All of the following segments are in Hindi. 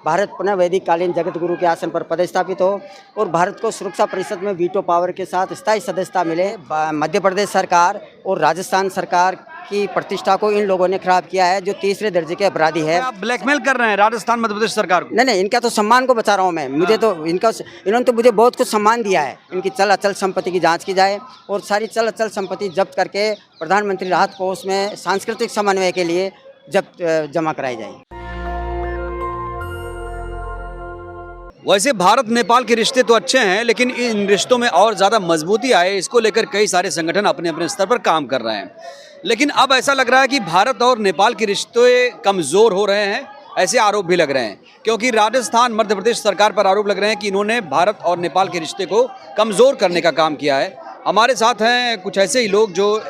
भारत पुनः वैदिक कालीन जगत गुरु के आसन पर पदस्थापित हो और भारत को सुरक्षा परिषद में वीटो पावर के साथ स्थायी सदस्यता मिले। मध्य प्रदेश सरकार और राजस्थान सरकार की प्रतिष्ठा को इन लोगों ने खराब किया है, जो तीसरे दर्जे के अपराधी है। आप ब्लैकमेल कर रहे हैं राजस्थान मध्य प्रदेश सरकार को? नहीं, इनका तो सम्मान को बचा रहा हूँ मैं। मुझे तो इन्होंने तो मुझे बहुत कुछ सम्मान दिया है। इनकी चल अचल संपत्ति की जांच की जाए और सारी चल अचल संपत्ति जब्त करके प्रधानमंत्री राहत कोष में सांस्कृतिक समन्वय के लिए जमा कराई जाए। वैसे भारत नेपाल के रिश्ते तो अच्छे हैं, लेकिन इन रिश्तों में और ज़्यादा मजबूती आए, इसको लेकर कई सारे संगठन अपने अपने स्तर पर काम कर रहे हैं। लेकिन अब ऐसा लग रहा है कि भारत और नेपाल के रिश्ते कमज़ोर हो रहे हैं, ऐसे आरोप भी लग रहे हैं, क्योंकि राजस्थान मध्य प्रदेश सरकार पर आरोप लग रहे हैं कि इन्होंने भारत और नेपाल के रिश्ते को कमज़ोर करने का काम किया है। हमारे साथ हैं कुछ ऐसे ही लोग जो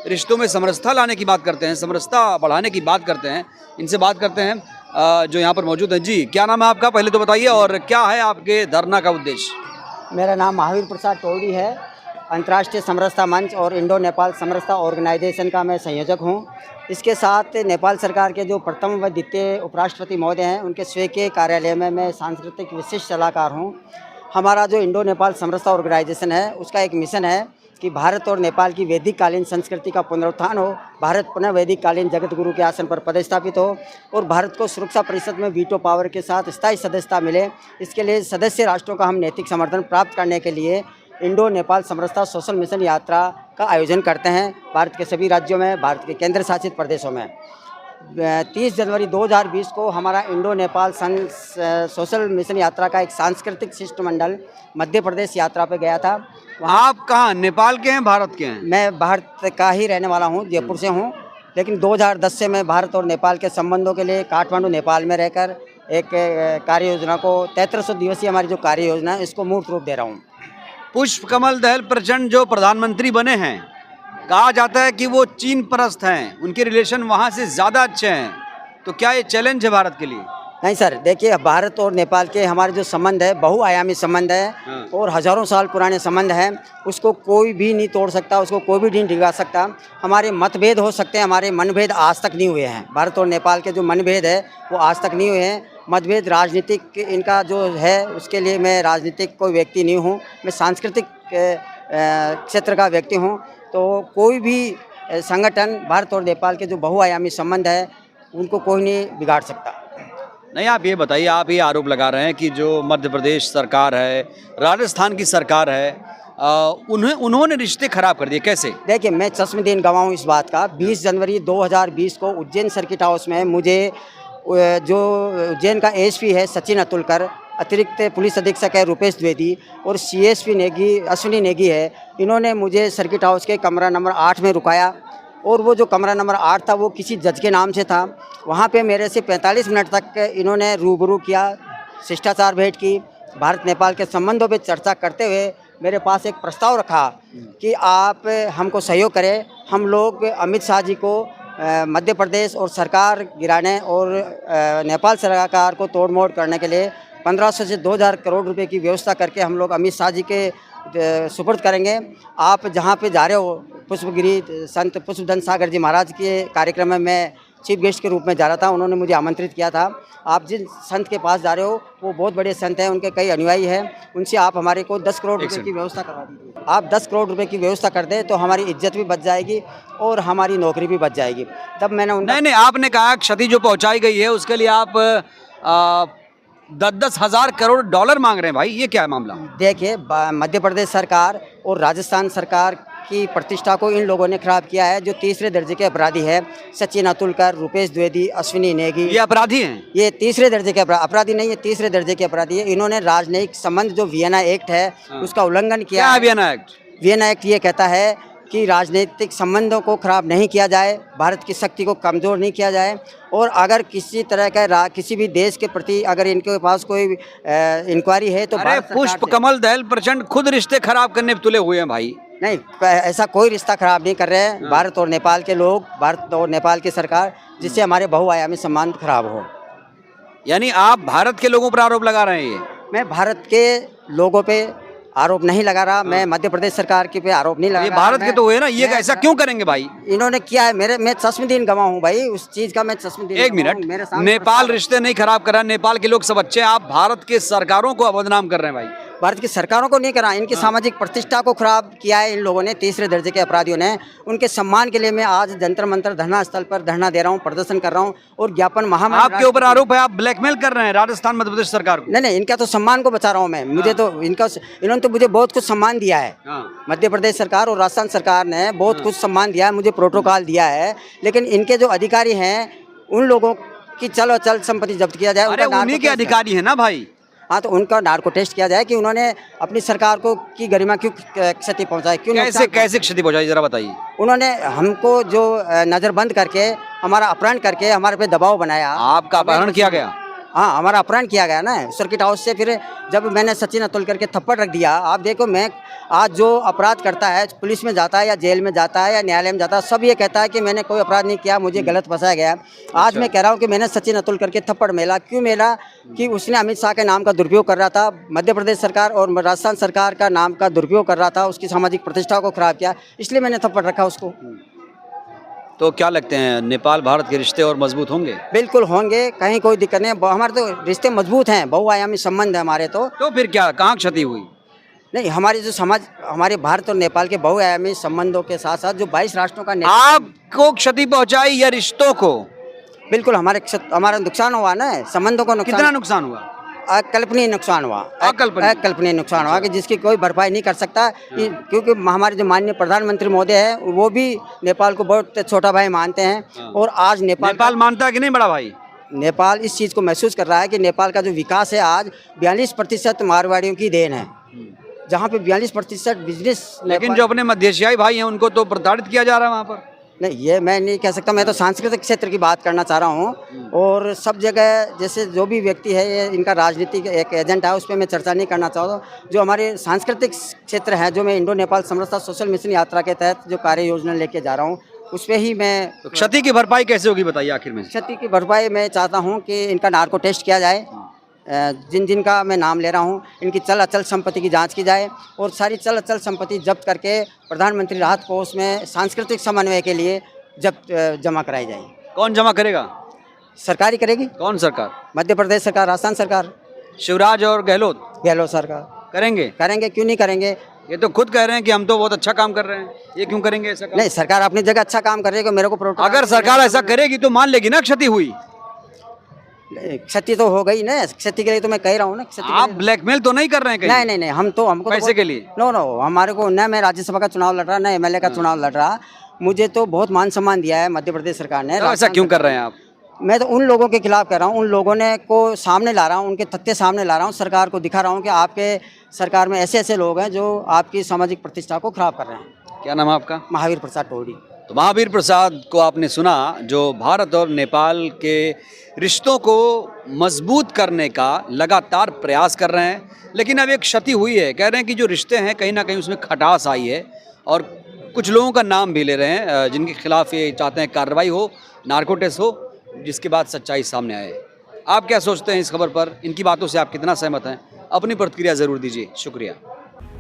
रिश्तों में समरसता लाने की बात करते हैं, समरसता बढ़ाने की बात करते हैं। इनसे बात करते हैं जो यहाँ पर मौजूद हैं। जी, क्या नाम है आपका, पहले तो बताइए, और क्या है आपके धरना का उद्देश्य? मेरा नाम महावीर प्रसाद टोडी है। अंतर्राष्ट्रीय समरसता मंच और इंडो नेपाल समरसता ऑर्गेनाइजेशन का मैं संयोजक हूँ। इसके साथ नेपाल सरकार के जो प्रथम व द्वितीय उपराष्ट्रपति महोदय हैं, उनके स्वीय कार्यालय में मैं सांस्कृतिक विशिष्ट सलाहकार हूँ। हमारा जो इंडो नेपाल समरसता ऑर्गेनाइजेशन है, उसका एक मिशन है कि भारत और नेपाल की वैदिक कालीन संस्कृति का पुनरुत्थान हो, भारत पुनः वैदिक कालीन जगत गुरु के आसन पर पदस्थापित हो और भारत को सुरक्षा परिषद में वीटो पावर के साथ स्थायी सदस्यता मिले। इसके लिए सदस्य राष्ट्रों का हम नैतिक समर्थन प्राप्त करने के लिए इंडो नेपाल समरसता सोशल मिशन यात्रा का आयोजन करते हैं भारत के सभी राज्यों में, भारत के केंद्र शासित प्रदेशों में। 30 जनवरी 2020 को हमारा इंडो नेपाल सोशल मिशन यात्रा का एक सांस्कृतिक शिष्टमंडल मध्य प्रदेश यात्रा पे गया था। आप कहाँ, नेपाल के हैं, भारत के हैं? मैं भारत का ही रहने वाला हूँ, जयपुर से हूँ, लेकिन 2010 से मैं भारत और नेपाल के संबंधों के लिए काठमांडू नेपाल में रहकर एक कार्य योजना को 3300 दिवसीय हमारी जो कार्य योजना है, इसको मूर्त रूप दे रहा हूँ। पुष्प कमल दहल प्रचंड जो प्रधानमंत्री बने हैं, कहा जाता है कि वो चीन परस्त हैं, उनके रिलेशन वहाँ से ज़्यादा अच्छे हैं, तो क्या ये चैलेंज है भारत के लिए? नहीं सर, देखिए, भारत और नेपाल के हमारे जो संबंध है, बहुआयामी संबंध है और हज़ारों साल पुराने संबंध हैं। उसको कोई भी नहीं तोड़ सकता, उसको कोई भी नहीं डिगा सकता। हमारे मतभेद हो सकते हैं, हमारे मनभेद आज तक नहीं हुए हैं। भारत और नेपाल के जो मनभेद है वो आज तक नहीं हुए हैं। मतभेद राजनीतिक इनका जो है, उसके लिए मैं राजनीतिक कोई व्यक्ति नहीं हूँ, मैं सांस्कृतिक क्षेत्र का व्यक्ति हूँ। तो कोई भी संगठन भारत और नेपाल के जो बहुआयामी संबंध है, उनको कोई नहीं बिगाड़ सकता। नहीं, आप ये बताइए, आप ये आरोप लगा रहे हैं कि जो मध्य प्रदेश सरकार है, राजस्थान की सरकार है, उन्होंने रिश्ते खराब कर दिए, कैसे? देखिए, मैं चश्मदीद गवाह हूँ इस बात का। 20 जनवरी 2020 को उज्जैन सर्किट हाउस में मुझे जो उज्जैन का एसपी है सचिन अतुलकर, अतिरिक्त पुलिस अधीक्षक है रुपेश द्विवेदी और सीएसपी नेगी अश्विनी नेगी है, इन्होंने मुझे सर्किट हाउस के कमरा नंबर 8 में रुकाया और वो जो कमरा नंबर 8 था वो किसी जज के नाम से था। वहाँ पे मेरे से 45 मिनट तक इन्होंने रूबरू किया, शिष्टाचार भेंट की, भारत नेपाल के संबंधों पे चर्चा करते हुए मेरे पास एक प्रस्ताव रखा कि आप हमको सहयोग करें। हम लोग अमित शाह जी को मध्य प्रदेश और सरकार गिराने और नेपाल सरकार को तोड़ मोड़ करने के लिए 1500 से 2000 करोड़ रुपए की व्यवस्था करके हम लोग अमित शाह जी के सुपुर्द करेंगे। आप जहाँ पे जा रहे हो, पुष्पगिरी संत पुष्पदंत सागर जी महाराज के कार्यक्रम में मैं चीफ गेस्ट के रूप में जा रहा था, उन्होंने मुझे आमंत्रित किया था। आप जिन संत के पास जा रहे हो वो बहुत बड़े संत हैं, उनके कई अनुयायी हैं, उनसे आप हमारे को 10 करोड़ रुपए की व्यवस्था करवा दीजिए। आप 10 करोड़ रुपए की व्यवस्था कर दें तो हमारी इज्जत भी बच जाएगी और हमारी नौकरी भी बच जाएगी। तब मैंने नहीं, आपने कहा क्षति जो पहुँचाई गई है उसके लिए आप 10-10 हज़ार करोड़ डॉलर मांग रहे हैं। भाई, ये क्या है मामला? देखिए, मध्य प्रदेश सरकार और राजस्थान सरकार की प्रतिष्ठा को इन लोगों ने खराब किया है, जो तीसरे दर्जे के अपराधी है। सचिन अतुलकर, रुपेश द्विवेदी, अश्विनी नेगी, ये अपराधी हैं। ये तीसरे दर्जे के अपराधी नहीं, ये तीसरे दर्जे के अपराधी है। इन्होंने राजनयिक संबंध जो वियना एक्ट है उसका उल्लंघन किया है। Vienna act? वियना एक्ट ये कहता है कि राजनीतिक संबंधों को खराब नहीं किया जाए, भारत की शक्ति को कमज़ोर नहीं किया जाए, और अगर किसी तरह का किसी भी देश के प्रति अगर इनके पास कोई इंक्वायरी है तो पुष्प कमल दहल प्रचंड खुद रिश्ते खराब करने तुले हुए हैं। भाई नहीं, ऐसा कोई रिश्ता खराब नहीं कर रहे हैं भारत और नेपाल के लोग, भारत और नेपाल की सरकार, जिससे हमारे बहुआयामी संबंध खराब हो। यानी आप भारत के लोगों पर आरोप लगा रहे हैं? ये मैं भारत के लोगों पे आरोप नहीं लगा रहा, मैं मध्य प्रदेश सरकार के पे आरोप नहीं लगा ये रहा। भारत के मैं- तो हुए ना, ये मैं- ऐसा क्यों करेंगे भाई? इन्होंने किया है, मैं चश्मदीन गवाह हूँ भाई, उस चीज का मैं चश्मदीन एक गवाह हूँ। मिनट, मेरे सामने नेपाल रिश्ते नहीं खराब कर रहा, नेपाल के लोग सब अच्छे हैं, आप भारत के सरकारों को बदनाम कर रहे हैं भाई। भारत की सरकारों को नहीं करा, इनकी सामाजिक प्रतिष्ठा को खराब किया है इन लोगों ने, तीसरे दर्जे के अपराधियों ने। उनके सम्मान के लिए मैं आज जंतर मंतर धरना स्थल पर धरना दे रहा हूँ, प्रदर्शन कर रहा हूँ और ज्ञापन महामंत्री आपके ऊपर आरोप है आप ब्लैकमेल कर रहे हैं राजस्थान मध्य प्रदेश सरकार को। नहीं, इनका तो सम्मान को बचा रहा हूँ मैं। मुझे तो इन्होंने तो मुझे बहुत कुछ सम्मान दिया है। हाँ। मध्य प्रदेश सरकार और राजस्थान सरकार ने बहुत कुछ सम्मान दिया है, मुझे प्रोटोकॉल दिया है, लेकिन इनके जो अधिकारी हैं उन लोगों की चल अचल संपत्ति जब्त किया जाए। अरे उनका उन्हीं के नार्को टेस्ट- अधिकारी है ना भाई। हाँ, तो उनका नार्को टेस्ट किया जाए कि उन्होंने अपनी सरकार को की गरिमा क्यों क्षति पहुंचाई, क्यों कैसे नुकसान कैसे क्षति पहुंचाई जरा बताइए। उन्होंने हमको जो नज़रबंद करके हमारा अपहरण करके हमारे पे दबाव बनाया। आपका अपहरण किया गया? हाँ, हमारा अपहरण किया गया ना सर्किट हाउस से। फिर जब मैंने सचिन अतुल करके थप्पड़ रख दिया, आप देखो, मैं आज जो अपराध करता है, पुलिस में जाता है या जेल में जाता है या न्यायालय में जाता है, सब ये कहता है कि मैंने कोई अपराध नहीं किया, मुझे गलत फंसाया गया। आज मैं कह रहा हूँ कि मैंने सचिन अतुल करके थप्पड़ मेला, क्यों मेला कि उसने अमित शाह के नाम का दुरुपयोग कर रहा था, मध्य प्रदेश सरकार और राजस्थान सरकार का नाम का दुरुपयोग कर रहा था, उसकी सामाजिक प्रतिष्ठा को खराब किया, इसलिए मैंने थप्पड़ रखा उसको। तो क्या लगते हैं नेपाल भारत के रिश्ते और मजबूत होंगे? बिल्कुल होंगे, कहीं कोई दिक्कत नहीं है। हमारे तो रिश्ते मजबूत हैं, बहुआयामी संबंध है हमारे तो फिर क्या, कहाँ क्षति हुई? नहीं, हमारी जो समाज, हमारे भारत और नेपाल के बहुआयामी संबंधों के साथ साथ जो 22 राष्ट्रों का आपको क्षति पहुंचाई या रिश्तों को? बिल्कुल हमारा नुकसान हुआ ना, संबंधों को कितना नुकसान हुआ? अकल्पनीय नुकसान हुआ, अकल्पनीय नुकसान हुआ कि जिसकी कोई भरपाई नहीं कर सकता। क्योंकि हमारे जो माननीय प्रधानमंत्री महोदय है वो भी नेपाल को बहुत छोटा भाई मानते हैं। और आज नेपाल मानता है कि नहीं बड़ा भाई? नेपाल इस चीज़ को महसूस कर रहा है कि नेपाल का जो विकास है आज 42% मारवाड़ियों की देन है, जहाँ पे 42% बिजनेस। लेकिन जो अपने मध्य एशियाई भाई हैं उनको तो प्रताड़ित किया जा रहा है वहाँ पर। नहीं, ये मैं नहीं कह सकता, मैं तो सांस्कृतिक क्षेत्र की बात करना चाह रहा हूँ। और सब जगह जैसे जो भी व्यक्ति है, ये इनका राजनीतिक एक एजेंट है, उस पर मैं चर्चा नहीं करना चाहता। जो हमारे सांस्कृतिक क्षेत्र है, जो मैं इंडो नेपाल समरसता सोशल मिशन यात्रा के तहत जो कार्य योजना लेके जा रहा हूँ, उस पर ही मैं। तो क्षति की भरपाई कैसे होगी बताइए आखिर में? क्षति की भरपाई मैं चाहता हूँ कि इनका नार्को टेस्ट किया जाए, जिनका मैं नाम ले रहा हूँ, इनकी चल अचल संपत्ति की जांच की जाए और सारी चल अचल संपत्ति जब्त करके प्रधानमंत्री राहत कोष में सांस्कृतिक समन्वय के लिए जमा कराई जाए। कौन जमा करेगा? सरकार ही करेगी। कौन सरकार? मध्य प्रदेश सरकार, राजस्थान सरकार, शिवराज और गहलोत सरकार करेंगे? करेंगे, क्यों नहीं करेंगे। ये तो खुद कह रहे हैं कि हम तो बहुत अच्छा काम कर रहे हैं, ये क्यों करेंगे ऐसा काम? नहीं, सरकार अपनी जगह अच्छा काम कर रही है, मेरे को प्रोटोकॉल। अगर सरकार ऐसा करेगी तो मान लेगी ना क्षति हुई। क्षति तो हो गई ना, क्षति के लिए तो मैं कह रहा हूँ ना। क्षति आप ब्लैकमेल तो नहीं कर रहे हैं कहीं? नहीं, हमको पैसे के लिए? नो, हमारे को न मैं राज्यसभा का चुनाव लड़ रहा, न एमएलए का चुनाव लड़ रहा। मुझे तो बहुत मान सम्मान दिया है मध्य प्रदेश सरकार ने। तो ऐसा क्यों कर रहे हैं आप? मैं तो उन लोगों के खिलाफ कह रहा हूँ, उन लोगों ने को सामने ला रहा हूँ, उनके तथ्य सामने ला रहा हूँ, सरकार को दिखा रहा हूँ कि आपके सरकार में ऐसे लोग हैं जो आपकी सामाजिक प्रतिष्ठा को खराब कर रहे हैं। क्या नाम है आपका? महावीर प्रसाद टोडी। तो महावीर प्रसाद को आपने सुना, जो भारत और नेपाल के रिश्तों को मजबूत करने का लगातार प्रयास कर रहे हैं। लेकिन अब एक क्षति हुई है, कह रहे हैं कि जो रिश्ते हैं कहीं ना कहीं उसमें खटास आई है और कुछ लोगों का नाम भी ले रहे हैं जिनके खिलाफ ये चाहते हैं कार्रवाई हो, नार्को टेस्ट हो, जिसके बाद सच्चाई सामने आए। आप क्या सोचते हैं इस खबर पर? इनकी बातों से आप कितना सहमत हैं? अपनी प्रतिक्रिया ज़रूर दीजिए। शुक्रिया।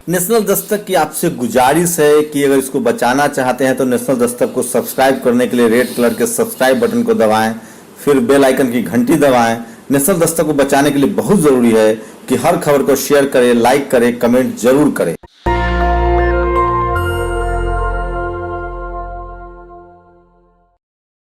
नेशनल दस्तक की आपसे गुजारिश है कि अगर इसको बचाना चाहते हैं तो नेशनल दस्तक को सब्सक्राइब करने के लिए रेड कलर के सब्सक्राइब बटन को दबाएं, फिर बेल आइकन की घंटी दबाएं। नेशनल दस्तक को बचाने के लिए बहुत जरूरी है कि हर खबर को शेयर करें, लाइक करें, कमेंट जरूर करें।